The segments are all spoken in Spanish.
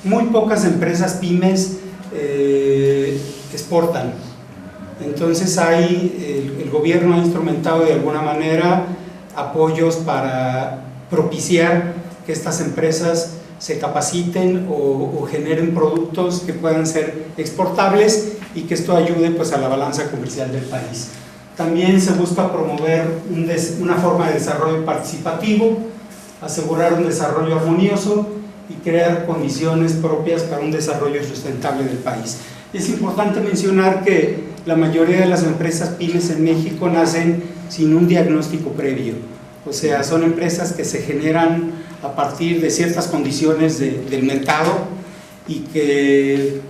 muy pocas empresas pymes exportan. Entonces el gobierno ha instrumentado de alguna manera apoyos para propiciar que estas empresas se capaciten o generen productos que puedan ser exportables y que esto ayude pues a la balanza comercial del país. También se busca promover una forma de desarrollo participativo, asegurar un desarrollo armonioso y crear condiciones propias para un desarrollo sustentable del país. Es importante mencionar que la mayoría de las empresas pymes en México nacen sin un diagnóstico previo, o sea, son empresas que se generan a partir de ciertas condiciones del mercado y que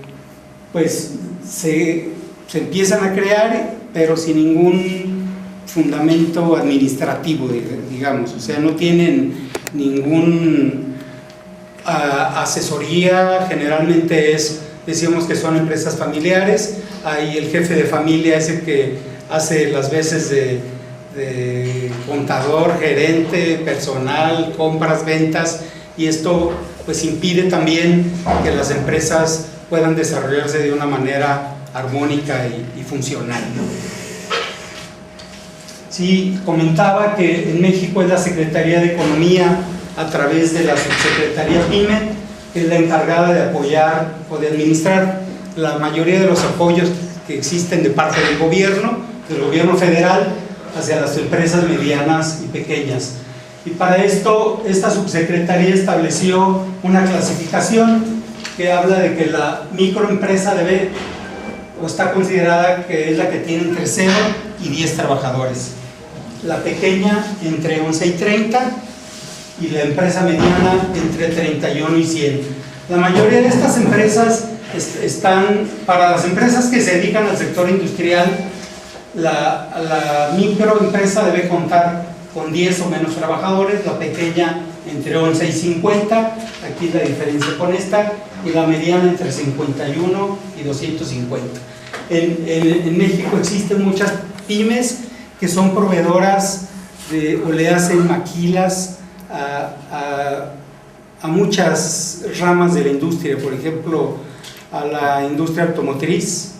pues se empiezan a crear, pero sin ningún fundamento administrativo, digamos, o sea, no tienen ningún asesoría. Generalmente decimos que son empresas familiares. Ahí el jefe de familia es el que hace las veces de contador, gerente, personal, compras, ventas, y esto pues impide también que las empresas puedan desarrollarse de una manera armónica y funcional. Sí, comentaba que en México es la Secretaría de Economía, a través de la Subsecretaría PYME, que es la encargada de apoyar o de administrar la mayoría de los apoyos que existen de parte del gobierno federal, hacia las empresas medianas y pequeñas. Y para esto, esta subsecretaría estableció una clasificación que habla de que la microempresa debe, o está considerada que es la que tiene entre 0 y 10 trabajadores, la pequeña entre 11 y 30 y la empresa mediana entre 31 y 100. La mayoría de estas empresas están, para las empresas que se dedican al sector industrial, la microempresa debe contar con 10 o menos trabajadores, la pequeña entre 11 y 50, aquí la diferencia con esta, y la mediana entre 51 y 250. En México existen muchas pymes que son proveedoras o le hacen maquilas a muchas ramas de la industria, por ejemplo, a la industria automotriz.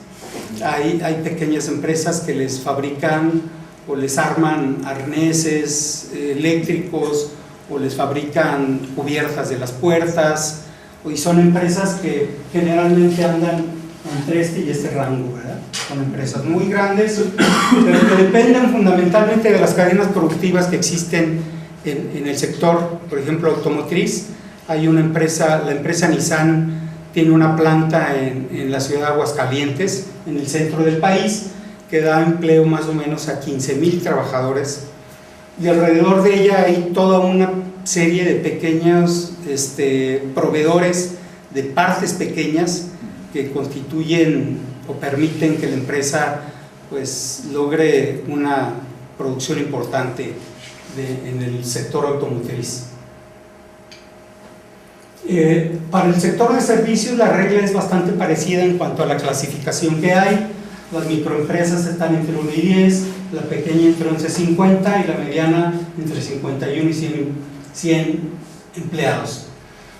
Hay pequeñas empresas que les fabrican o les arman arneses eléctricos o les fabrican cubiertas de las puertas, y son empresas que generalmente andan entre este y este rango, ¿verdad? Son empresas muy grandes, pero que dependen fundamentalmente de las cadenas productivas que existen en el sector, por ejemplo, automotriz. Hay una empresa, la empresa Nissan, tiene una planta en la ciudad de Aguascalientes, en el centro del país, que da empleo más o menos a 15,000 trabajadores, y alrededor de ella hay toda una serie de pequeños proveedores de partes pequeñas que constituyen o permiten que la empresa pues logre una producción importante en el sector automotriz. Para el sector de servicios la regla es bastante parecida en cuanto a la clasificación que hay. Las microempresas están entre 1 y 10, la pequeña entre 11 y 50 y la mediana entre 51 y 100 empleados.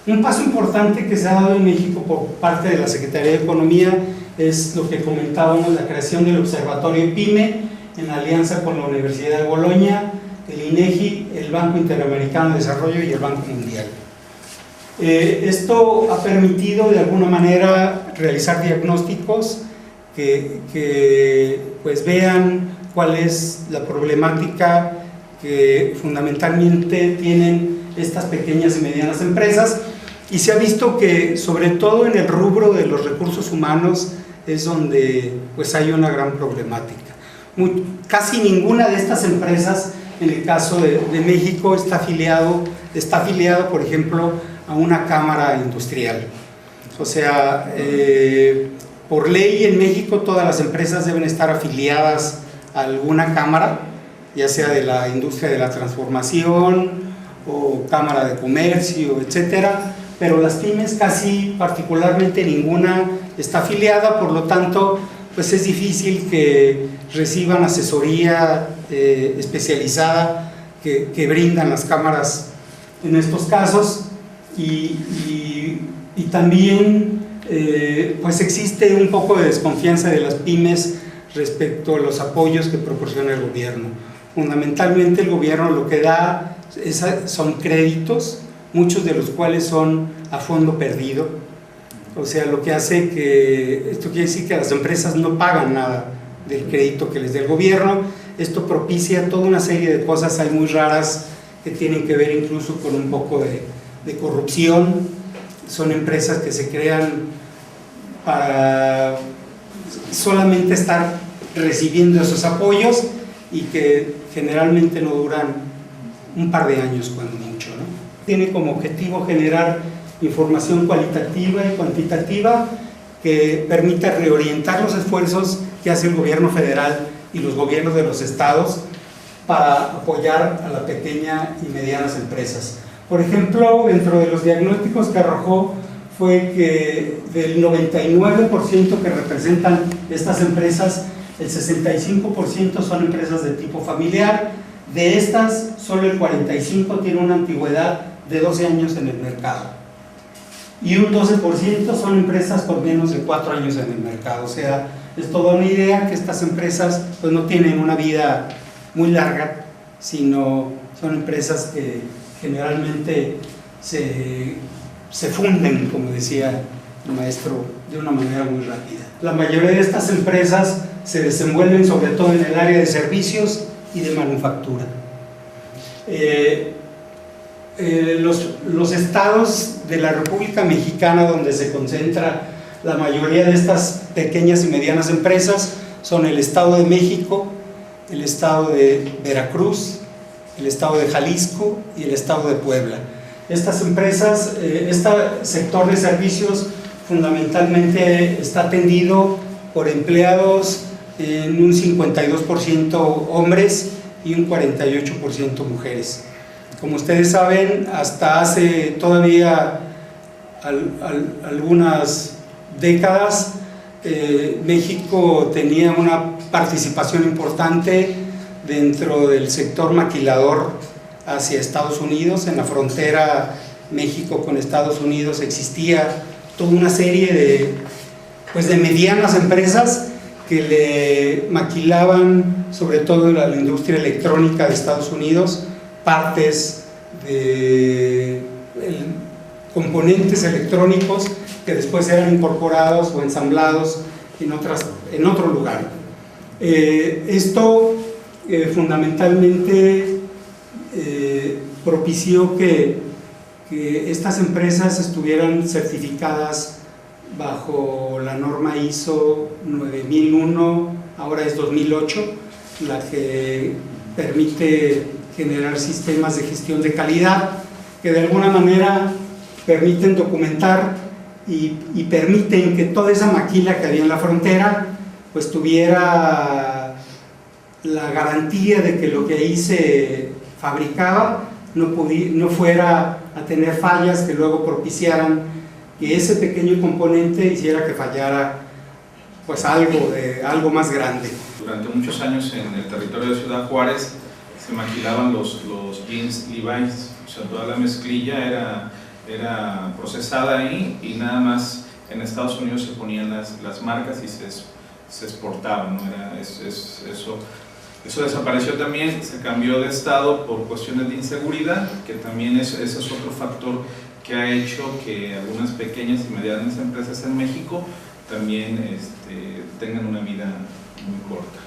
Un paso importante que se ha dado en México por parte de la Secretaría de Economía es lo que comentábamos, la creación del Observatorio PYME en alianza con la Universidad de Bolonia, el INEGI, el Banco Interamericano de Desarrollo y el Banco Mundial. Esto ha permitido de alguna manera realizar diagnósticos que pues vean cuál es la problemática que fundamentalmente tienen estas pequeñas y medianas empresas, y se ha visto que sobre todo en el rubro de los recursos humanos es donde pues hay una gran problemática. Casi ninguna de estas empresas, en el caso de México, está afiliado por ejemplo a una cámara industrial. O sea, por ley en México todas las empresas deben estar afiliadas a alguna cámara, ya sea de la industria de la transformación o cámara de comercio, etcétera, pero las pymes casi particularmente ninguna está afiliada, por lo tanto pues es difícil que reciban asesoría especializada que brindan las cámaras en estos casos, y Y también pues existe un poco de desconfianza de las pymes respecto a los apoyos que proporciona el gobierno. Fundamentalmente el gobierno lo que da son créditos, muchos de los cuales son a fondo perdido. O sea, lo que hace que, esto quiere decir que las empresas no pagan nada del crédito que les dé el gobierno. Esto propicia toda una serie de cosas ahí muy raras que tienen que ver incluso con un poco de corrupción. Son empresas que se crean para solamente estar recibiendo esos apoyos y que generalmente no duran un par de años cuando mucho, ¿no? Tiene como objetivo generar información cualitativa y cuantitativa que permita reorientar los esfuerzos que hace el gobierno federal y los gobiernos de los estados para apoyar a las pequeñas y medianas empresas. Por ejemplo, dentro de los diagnósticos que arrojó fue que del 99% que representan estas empresas, el 65% son empresas de tipo familiar. De estas, solo el 45% tiene una antigüedad de 12 años en el mercado. Y un 12% son empresas con menos de 4 años en el mercado. O sea, es toda una idea que estas empresas pues, no tienen una vida muy larga, sino son empresas que generalmente se funden, como decía el maestro, de una manera muy rápida. La mayoría de estas empresas se desenvuelven sobre todo en el área de servicios y de manufactura. Los estados de la República Mexicana donde se concentra la mayoría de estas pequeñas y medianas empresas son el Estado de México, el Estado de Veracruz, el Estado de Jalisco y el Estado de Puebla. Estas empresas, este sector de servicios fundamentalmente está atendido por empleados en un 52% hombres y un 48% mujeres. Como ustedes saben, hasta hace todavía algunas décadas, México tenía una participación importante dentro del sector maquilador hacia Estados Unidos. En la frontera México con Estados Unidos existía toda una serie de medianas empresas que le maquilaban sobre todo a la industria electrónica de Estados Unidos partes de componentes electrónicos que después eran incorporados o ensamblados en otro lugar. Esto fundamentalmente propició que estas empresas estuvieran certificadas bajo la norma ISO 9001, ahora es 2008, la que permite generar sistemas de gestión de calidad que de alguna manera permiten documentar y permiten que toda esa maquila que había en la frontera pues tuviera la garantía de que lo que ahí se fabricaba no fuera a tener fallas que luego propiciaran que ese pequeño componente hiciera que fallara pues algo más grande. Durante muchos años en el territorio de Ciudad Juárez se maquilaban los jeans Levi's, o sea, toda la mezclilla era procesada ahí y nada más en Estados Unidos se ponían las marcas y se exportaban, ¿no? Eso desapareció también, se cambió de estado por cuestiones de inseguridad, que también ese es otro factor que ha hecho que algunas pequeñas y medianas empresas en México también tengan una vida muy corta.